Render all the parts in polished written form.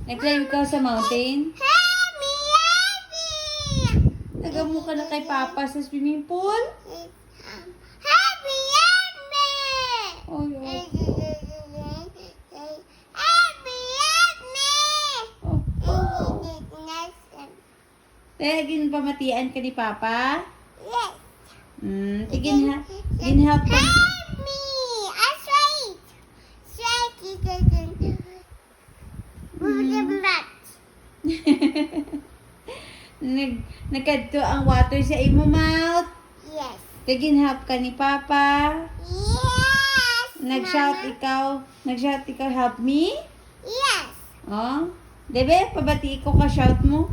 Nag-climb ka sa mountain? Help me! Help me! Tagamo ka na kay Papa sa swimming pool? Help me! Help me! Oy, oy. Help me! Help me! Oh. Kaya ginpamatian ka ni Papa? Yes. Ginhelp ka. Help me! I straight. Straight. Move them back. Nagkadto ang water sa imo mouth. Yes. Kaya ginhelp ka ni Papa. Yes. Nag-shout ikaw, help me? Yes. Oh. Debe, pabati ko ka shout mo.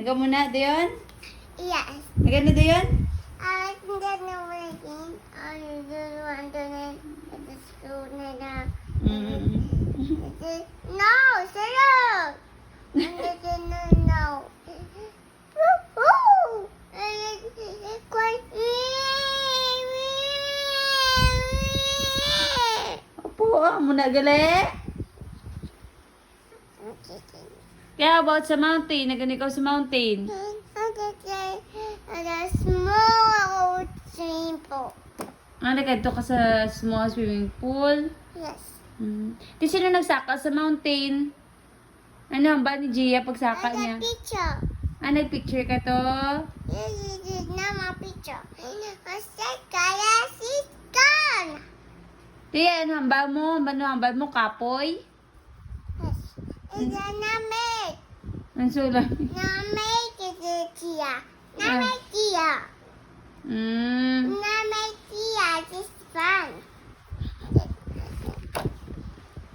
Naga muna, doon? Yes. Nagano doon? I think that no one again. I just want to know the school na. No, shut up. No. Woo! Opo, muna gali. Kaya about sa mountain, nagano ikaw sa mountain? A small swimming pool. Nagkadto ka sa small swimming pool. Yes. Di sino nagsaka sa mountain? Ano ang ba ni Gia pagsaka niya? Picture. Nagpicture ka to? This is not my picture. I said, kaya she's gone. Diyan, hamba mo. Hamba mo, kapoy. Yes. It's not made. Ang sulat. Not made is Kia. Not made Kia. Not made Kia. Just fun.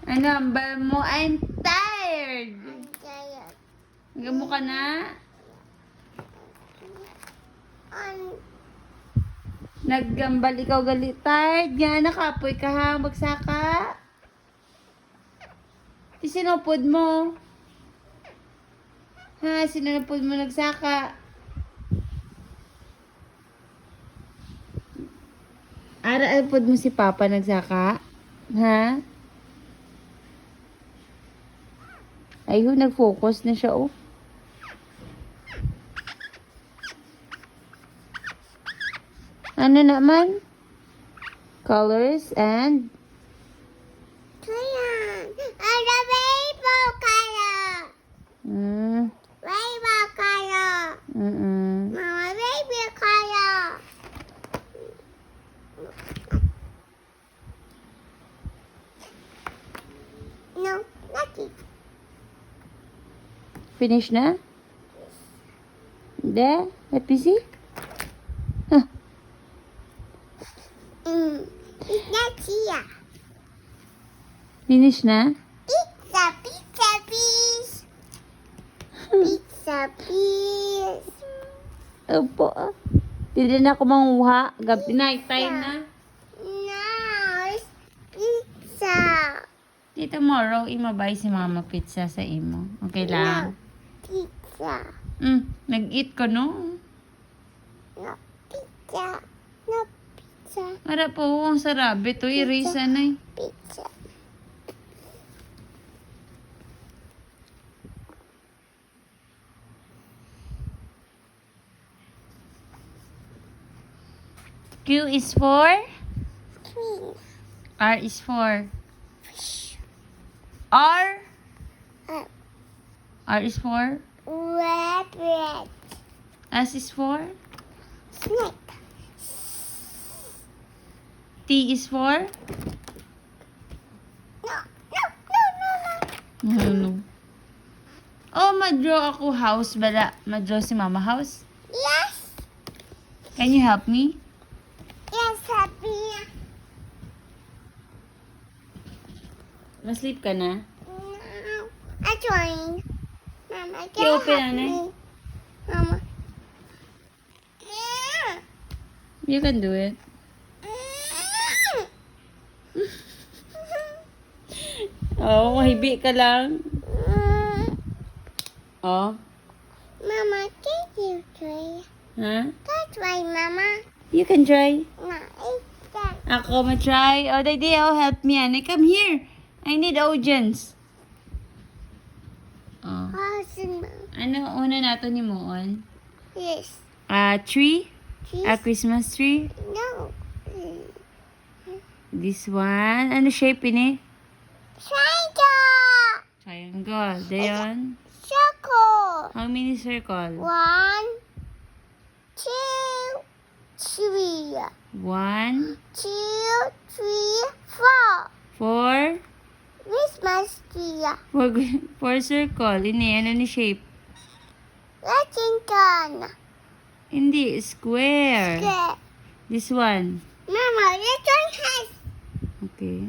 Ano, hamba mo? I'm tired. I'm tired. Gamo ka na? Naggambal ikaw galit. Tired. Nga, nakapoy ka ha. Magsaka. Sinupod mo. Ha, sinupod mo nagsaka. Ara-alpod mo si Papa nagsaka? Ha? Ayun, nag-focus na siya, oh. Ano naman? Colors and... Crayon. And the rainbow color. Rainbow color. Mama, rainbow color. No, nothing. Finish na? There? Let me see. Huh. It's not here. Finish na? Pizza, pizza, please. Pizza, please. Opo. Hindi na ako manguha. Gabi night time na. No, it's pizza. Di tomorrow, imabay si mama pizza sa imo. Okay lang? Pizza. Nag-eat ko, no? No pizza. No pizza. Mara po, ang sarap. Ito, erase na eh. Pizza. Q is for? Queen. R is for? R? Uh, R is for? Rabbit. S is for? Snake. T is for? No, no, no, no, no. Ano? Oh, ma-draw ako house. Bala, ma-draw si mama house. Yes. Can you help me? Yes, happy. Masleep ka na? No. I'm trying. Mama, can You you open help na, me? Mama. You can do it. Oh, mahibi ka lang. Oh. Mama, can you try? Ha? Can try, Mama? You can try. No, it's that. Ako ma-try. Oh, Daddy, oh, help me, Annie. Come here. I need audience. Awesome. Ano una nato ni Moon? Yes. Tree? A Cheese? Christmas tree? No. This one. Ano shape ini? Triangle. Triangle. Dayon. Circle. How many circle? 1, 2, 3. 1, 2, 3, 4. 4. Christmas tree. Four circle. Ini, ano ni shape? Washington. Hindi, square. Good. This one. Mama, this one has Okay.